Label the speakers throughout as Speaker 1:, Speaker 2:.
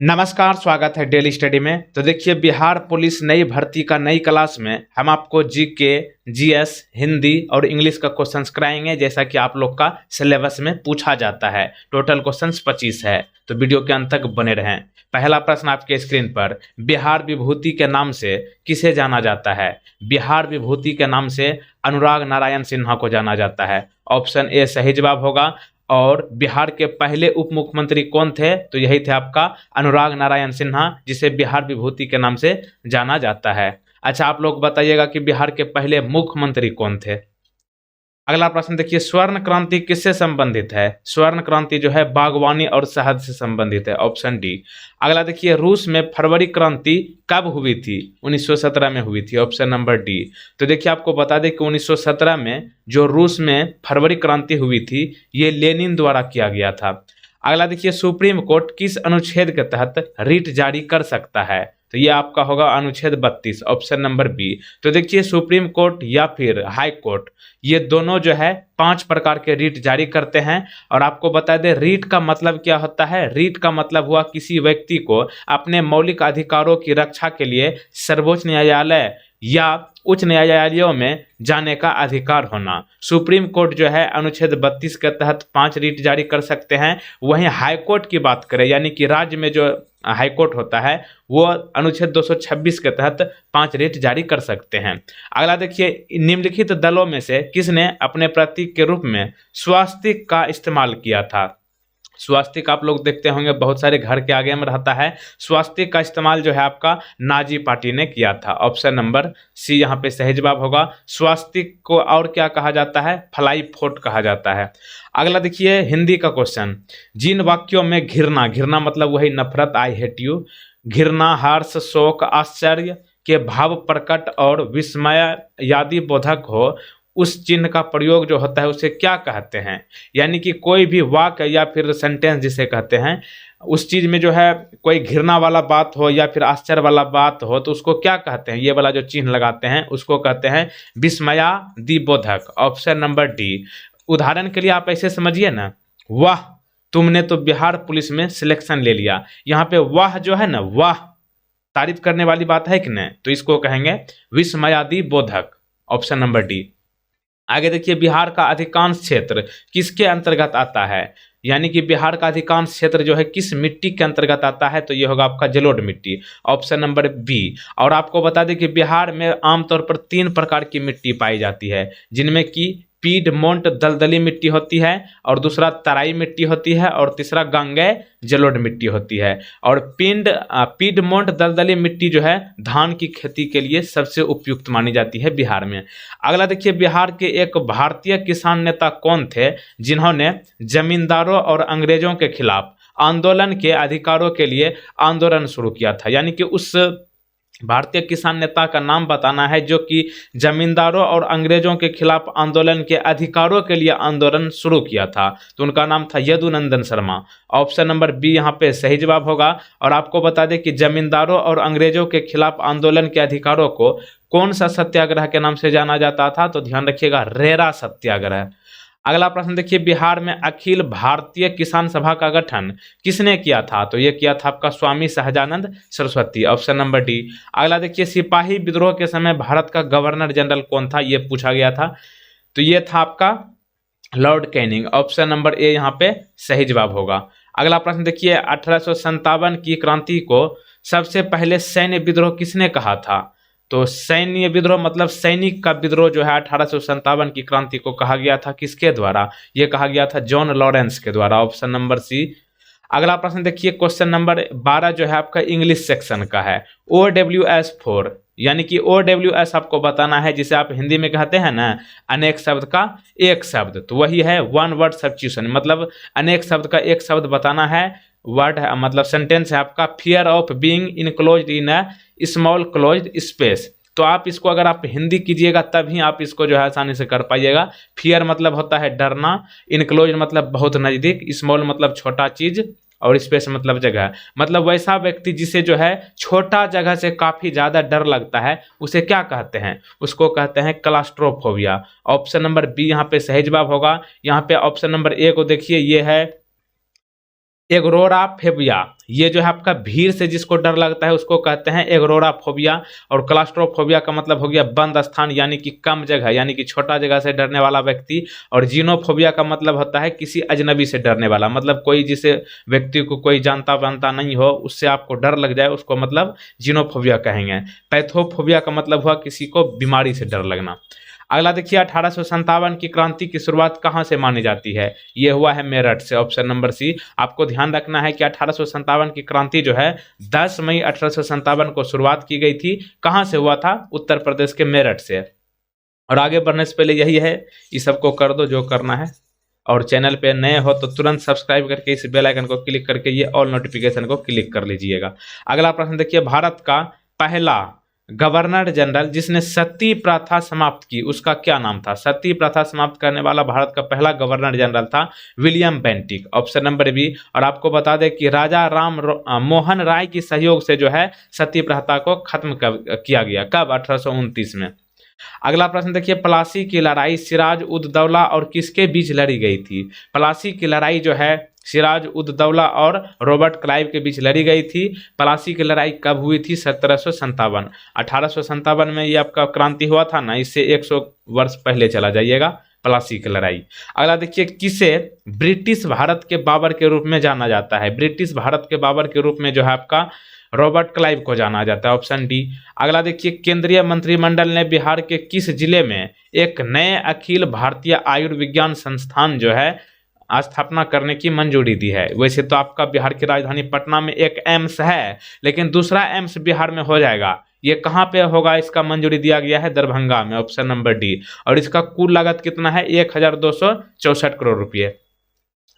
Speaker 1: नमस्कार, स्वागत है डेली स्टडी में। तो देखिए, बिहार पुलिस नई भर्ती का नई क्लास में हम आपको जीके, जीएस, हिंदी और इंग्लिश का क्वेश्चंस कराएंगे, जैसा कि आप लोग का सिलेबस में पूछा जाता है। टोटल क्वेश्चंस 25 है, तो वीडियो के अंत तक बने रहें। पहला प्रश्न आपके स्क्रीन पर, बिहार विभूति के नाम से किसे जाना जाता है? बिहार विभूति के नाम से अनुराग नारायण सिन्हा को जाना जाता है। ऑप्शन ए सही जवाब होगा। और बिहार के पहले उप मुख्यमंत्री कौन थे? तो यही थे आपका अनुराग नारायण सिन्हा, जिसे बिहार विभूति के नाम से जाना जाता है। अच्छा, आप लोग बताइएगा कि बिहार के पहले मुख्यमंत्री कौन थे? अगला प्रश्न देखिए, स्वर्ण क्रांति किससे संबंधित है? स्वर्ण क्रांति जो है बागवानी और शहद से संबंधित है। Option D. अगला देखिए, रूस में फरवरी क्रांति कब हुई थी? 1917 में हुई थी। Option number D. तो देखिए, आपको बता दें कि 1917 में जो रूस में फरवरी क्रांति हुई थी, ये लेनिन द्वारा किया गया था। अगला देखिए, सुप्रीम कोर्ट किस अनुच्छेद के तहत रिट जारी कर सकता है? तो ये आपका होगा अनुच्छेद 32। Option number B. तो देखिए, सुप्रीम कोर्ट या फिर हाई कोर्ट, ये दोनों जो है 5 प्रकार के रीट जारी करते हैं। और आपको बता दें, रीट का मतलब क्या होता है? रीट का मतलब हुआ किसी व्यक्ति को अपने मौलिक अधिकारों की रक्षा के लिए सर्वोच्च न्यायालय या उच्च न्यायालयों में जाने का अधिकार होना। सुप्रीम कोर्ट जो है अनुच्छेद 32 के तहत 5 रीट जारी कर सकते हैं। वहीं हाई कोर्ट की बात करें, यानी कि राज्य में जो हाई कोर्ट होता है, वो अनुच्छेद 226 के तहत 5 रीट जारी कर सकते हैं। अगला देखिए, निम्नलिखित दलों में से किसने अपने प्रतीक के रूप में स्वास्तिक का इस्तेमाल किया था? स्वास्तिक आप लोग देखते होंगे बहुत सारे घर के आगे में रहता है। स्वास्तिक का इस्तेमाल जो है आपका नाजी पार्टी ने किया था। ऑप्शन नंबर सी यहाँ पे सही जवाब होगा। स्वास्तिक को और क्या कहा जाता है? फ्लाई फोर्ट कहा जाता है। अगला देखिए, हिंदी का क्वेश्चन, जिन वाक्यों में घृणा, घृणा मतलब वही नफरत, आई हेट यू, घृणा, हर्ष, शोक, आश्चर्य के भाव प्रकट और विस्मय यादि बोधक हो, उस चिन्ह का प्रयोग जो होता है उसे क्या कहते हैं? यानी कि कोई भी वाक्य या फिर सेंटेंस जिसे कहते हैं, उस चीज में जो है कोई घृणा वाला बात हो या फिर आश्चर्य वाला बात हो, तो उसको क्या कहते हैं? ये वाला जो चिन्ह लगाते हैं उसको कहते हैं विस्मयादिबोधक। Option number D. उदाहरण के लिए आप ऐसे समझिए ना, वाह तुमने तो बिहार पुलिस में सिलेक्शन ले लिया। यहाँ पे वाह जो है ना, वाह तारीफ करने वाली बात है कि नहीं, तो इसको कहेंगे विस्मयादिबोधक। Option number D. आगे देखिए, बिहार का अधिकांश क्षेत्र किसके अंतर्गत आता है? यानी कि बिहार का अधिकांश क्षेत्र जो है किस मिट्टी के अंतर्गत आता है? तो ये होगा आपका जलोढ़ मिट्टी। Option number B. और आपको बता दें कि बिहार में आमतौर पर 3 प्रकार की मिट्टी पाई जाती है, जिनमें कि पीडमोंट दलदली मिट्टी होती है, और दूसरा तराई मिट्टी होती है, और तीसरा गंगे जलोढ़ मिट्टी होती है। और पीडमोंट दलदली मिट्टी जो है धान की खेती के लिए सबसे उपयुक्त मानी जाती है बिहार में। अगला देखिए, बिहार के एक भारतीय किसान नेता कौन थे जिन्होंने जमींदारों और अंग्रेजों के खिलाफ आंदोलन के अधिकारों के लिए आंदोलन शुरू किया था? यानी कि उस भारतीय किसान नेता का नाम बताना है जो कि जमींदारों और अंग्रेजों के खिलाफ आंदोलन के अधिकारों के लिए आंदोलन शुरू किया था। तो उनका नाम था Yadunandan Sharma. Option number B यहाँ पे सही जवाब होगा। और आपको बता दें कि जमींदारों और अंग्रेजों के खिलाफ आंदोलन के अधिकारों को कौन सा सत्याग्रह के नाम से जाना जाता था? तो ध्यान रखिएगा, रेरा सत्याग्रह। अगला प्रश्न देखिए, बिहार में अखिल भारतीय किसान सभा का गठन किसने किया था? तो ये किया था आपका Swami Sahajanand Saraswati. Option number D. अगला देखिए, सिपाही विद्रोह के समय भारत का गवर्नर जनरल कौन था? ये पूछा गया था। तो ये था आपका Lord Canning. Option number A यहाँ पे सही जवाब होगा। अगला प्रश्न देखिए, 1857 की क्रांति को सबसे पहले सैन्य विद्रोह किसने कहा था? तो सैन्य विद्रोह मतलब सैनिक का विद्रोह जो है 1857 की क्रांति को कहा गया था किसके द्वारा? ये कहा गया था जॉन लॉरेंस के द्वारा। Option number C. अगला प्रश्न देखिए, क्वेश्चन नंबर 12 जो है आपका इंग्लिश सेक्शन का है। OWS4 यानी कि OWS आपको बताना है, जिसे आप हिंदी में कहते हैं ना अनेक शब्द का एक शब्द, तो वही है वन वर्ड सब्स्टिट्यूशन। मतलब अनेक शब्द का एक शब्द बताना है। वर्ड है मतलब सेंटेंस है आपका, fear of being enclosed in a small closed space. तो आप इसको अगर आप हिंदी कीजिएगा तभी आप इसको जो है आसानी से कर पाइएगा। फियर मतलब होता है डरना, इनक्लोज मतलब बहुत नज़दीक, स्मॉल मतलब छोटा चीज, और स्पेस मतलब जगह। मतलब वैसा व्यक्ति जिसे जो है छोटा जगह से काफ़ी ज़्यादा डर लगता है, उसे क्या कहते हैं? उसको कहते हैं क्लास्ट्रोफोबिया। ऑप्शन नंबर बी यहाँ पे सही जवाब होगा। यहाँ पे ऑप्शन नंबर ए को देखिए, ये है एग्ोराफोबिया, ये जो है आपका भीड़ से जिसको डर लगता है उसको कहते हैं एग्ोराफोबिया। और क्लास्ट्रोफोबिया का मतलब हो गया बंद स्थान यानी कि कम जगह यानी कि छोटा जगह से डरने वाला व्यक्ति। और जीनोफोबिया का मतलब होता है किसी अजनबी से डरने वाला, मतलब कोई जिसे व्यक्ति को कोई जानता वानता नहीं हो उससे आपको डर लग जाए उसको मतलब जीनोफोबिया कहेंगे। पैथोफोबिया का मतलब हुआ किसी को बीमारी से डर लगना। अगला देखिए 1857 की क्रांति की शुरुआत कहाँ से मानी जाती है? ये हुआ है मेरठ से, ऑप्शन नंबर सी। आपको ध्यान रखना है कि 1857 की क्रांति जो है 10 मई 1857 को शुरुआत की गई थी। कहाँ से हुआ था? उत्तर प्रदेश के मेरठ से। और आगे बढ़ने से पहले यही है, इस सबको कर दो जो करना है। और चैनल पे नए हो तो तुरंत सब्सक्राइब करके इस बेल आइकन को क्लिक करके ये ऑल नोटिफिकेशन को क्लिक कर लीजिएगा। अगला प्रश्न देखिए, भारत का पहला गवर्नर जनरल जिसने सती प्रथा समाप्त की उसका क्या नाम था? सती प्रथा समाप्त करने वाला भारत का पहला गवर्नर जनरल था William Bentinck, option number B. और आपको बता दें कि राजा मोहन राय की सहयोग से जो है सती प्रथा को खत्म किया गया। कब? 1829 में। अगला प्रश्न देखिए, प्लासी की लड़ाई सिराज उद दौला और किसके बीच लड़ी गई थी? प्लासी की लड़ाई जो है सिराज उद दौला और रॉबर्ट क्लाइव के बीच लड़ी गई थी। प्लासी की लड़ाई कब हुई थी? 1757। 1857 में ये आपका क्रांति हुआ था ना, इससे 100 वर्ष पहले चला जाइएगा, प्लासी की लड़ाई। अगला देखिए, किसे ब्रिटिश भारत के बाबर के रूप में जाना जाता है? ब्रिटिश भारत के बाबर के रूप में जो है आपका रॉबर्ट क्लाइव को जाना जाता है, ऑप्शन डी। अगला देखिए, केंद्रीय मंत्रिमंडल ने बिहार के किस जिले में एक नए अखिल भारतीय आयुर्विज्ञान संस्थान जो है स्थापना करने की मंजूरी दी है? वैसे तो आपका बिहार की राजधानी पटना में एक एम्स है, लेकिन दूसरा एम्स बिहार में हो जाएगा। ये कहाँ पे होगा? इसका मंजूरी दिया गया है दरभंगा में, ऑप्शन नंबर डी। और इसका कुल लागत कितना है? 1264 करोड़ रुपये।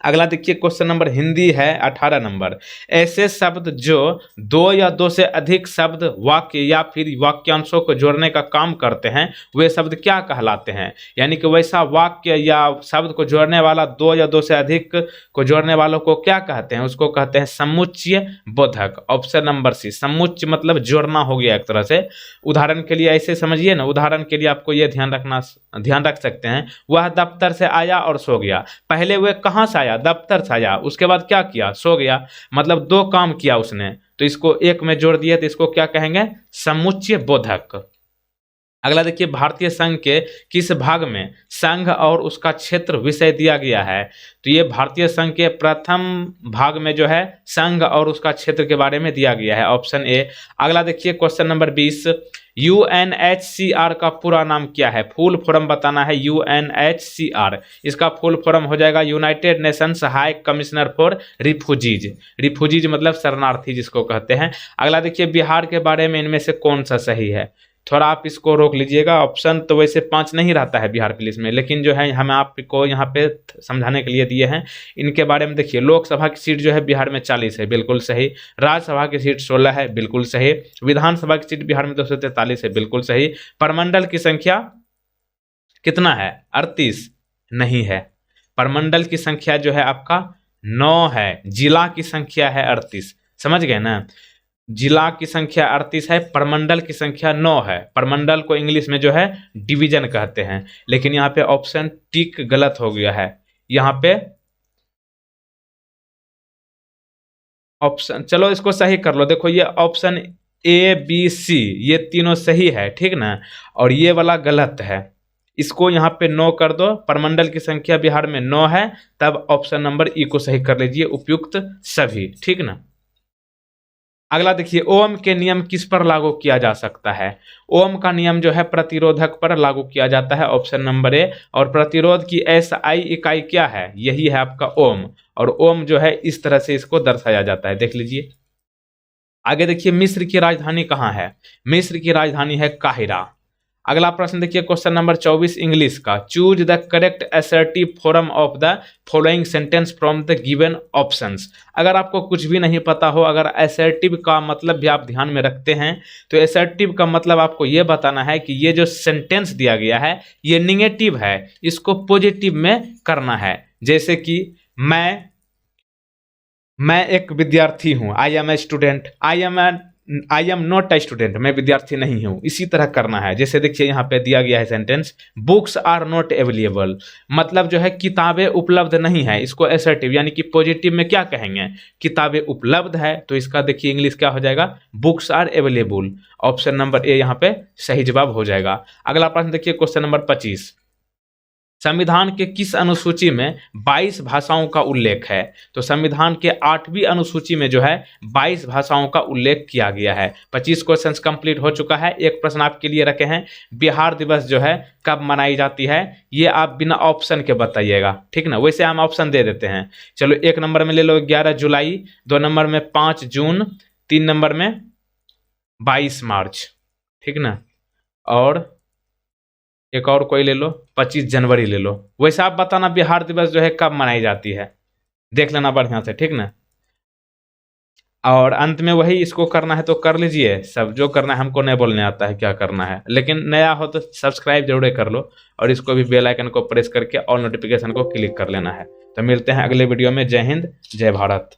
Speaker 1: अगला देखिए क्वेश्चन नंबर हिंदी है 18 नंबर। ऐसे शब्द जो दो या दो से अधिक शब्द, वाक्य या फिर वाक्यांशों को जोड़ने का काम करते हैं वे शब्द क्या कहलाते हैं? यानी कि वैसा वाक्य या शब्द को जोड़ने वाला दो या दो से अधिक को जोड़ने वालों को क्या कहते हैं? उसको कहते हैं समुच्चय बोधक, ऑप्शन नंबर सी। समुच्चय मतलब जोड़ना हो गया एक तरह से। उदाहरण के लिए ऐसे समझिए ना, उदाहरण के लिए आपको यह ध्यान रख सकते हैं, वह दफ्तर से आया और सो गया। पहले वह कहाँ से आया? दफ्तर से आया, उसके बाद क्या किया? सो गया। मतलब दो काम किया उसने, तो इसको एक में जोड़ दिया, तो इसको क्या कहेंगे? समुच्चय बोधक। अगला देखिए, भारतीय संघ के किस भाग में संघ और उसका क्षेत्र विषय दिया गया है? तो ये भारतीय संघ के प्रथम भाग में जो है संघ और उसका क्षेत्र के बारे में दिया गया है, ऑप्शन ए। अगला देखिए क्वेश्चन नंबर 20, UNHCR का पूरा नाम क्या है? फुल फॉर्म बताना है UNHCR। इसका फुल फॉर्म हो जाएगा United Nations high commissioner for refugees. Refugees मतलब शरणार्थी जिसको कहते हैं। अगला देखिए, बिहार के बारे में इनमें से कौन सा सही है? थोड़ा आप इसको रोक लीजिएगा। ऑप्शन तो वैसे 5 नहीं रहता है बिहार पुलिस में, लेकिन जो है हम आपको यहाँ पे समझाने के लिए दिए हैं। इनके बारे में देखिए, लोकसभा की सीट जो है बिहार में 40 है, बिल्कुल सही। राज्यसभा की सीट 16 है, बिल्कुल सही। विधानसभा की सीट बिहार में 243 है, बिल्कुल सही। प्रमंडल की संख्या कितना है? 38 नहीं है। प्रमंडल की संख्या जो है आपका 9 है। जिला की संख्या है 38, समझ गए ना? जिला की संख्या 38 है, प्रमंडल की संख्या 9 है। प्रमंडल को इंग्लिश में जो है डिवीजन कहते हैं, लेकिन यहाँ पे ऑप्शन टिक गलत हो गया है। यहाँ पे ऑप्शन, चलो इसको सही कर लो। देखो ये ऑप्शन ABC ये तीनों सही है, ठीक ना? और ये वाला गलत है, इसको यहाँ पे 9 कर दो। प्रमंडल की संख्या बिहार में 9 है, तब ऑप्शन नंबर ई को सही कर लीजिए, उपयुक्त सभी, ठीक ना? अगला देखिए, ओम के नियम किस पर लागू किया जा सकता है? ओम का नियम जो है प्रतिरोधक पर लागू किया जाता है, ऑप्शन नंबर ए। और प्रतिरोध की SI इकाई क्या है? यही है आपका ओम। और ओम जो है इस तरह से इसको दर्शाया जाता है, देख लीजिए। आगे देखिए, मिस्र की राजधानी कहाँ है? मिस्र की राजधानी है काहिरा। अगला प्रश्न देखिए क्वेश्चन नंबर 24 इंग्लिश का। Choose the correct assertive form of the following sentence from the given options. अगर आपको कुछ भी नहीं पता हो, अगर असर्टिव का मतलब भी आप ध्यान में रखते हैं, तो असर्टिव का मतलब आपको यह बताना है कि ये जो सेंटेंस दिया गया है ये निगेटिव है, इसको पॉजिटिव में करना है। जैसे कि मैं एक विद्यार्थी हूं, I am a student. I am a I am not a student, मैं विद्यार्थी नहीं हूँ, इसी तरह करना है। जैसे देखिए यहाँ पे दिया गया है sentence, books are not available, मतलब जो है किताबें उपलब्ध नहीं है। इसको असर्टिव यानी कि पॉजिटिव में क्या कहेंगे, किताबें उपलब्ध है, तो इसका देखिए इंग्लिश क्या हो जाएगा, books are available. Option number A यहाँ पे सही जवाब हो जाएगा। अगला प्रश्न देखिए क्वेश्चन नंबर 25, संविधान के किस अनुसूची में 22 भाषाओं का उल्लेख है। तो संविधान के 8वीं अनुसूची में जो है 22 भाषाओं का उल्लेख किया गया है। 25 क्वेश्चंस कंप्लीट हो चुका है। एक प्रश्न आपके लिए रखे हैं, बिहार दिवस जो है कब मनाई जाती है, ये आप बिना ऑप्शन के बताइएगा, ठीक ना। वैसे हम ऑप्शन दे देते हैं। चलो 1 नंबर में ले लो 11 जुलाई, 2 नंबर में 5 जून, 3 नंबर में 22 मार्च, ठीक ना, और एक और कोई ले लो 25 जनवरी ले लो। वैसे आप बताना बिहार दिवस जो है कब मनाई जाती है, देख लेना बढ़िया से, ठीक ना। और अंत में वही इसको करना है तो कर लीजिए, सब जो करना है, हमको नहीं बोलने आता है क्या करना है, लेकिन नया हो तो सब्सक्राइब जरूर कर लो और इसको भी बेल आइकन को प्रेस करके ऑल नोटिफिकेशन को क्लिक कर लेना है। तो मिलते हैं अगले वीडियो में। जय हिंद, जय भारत।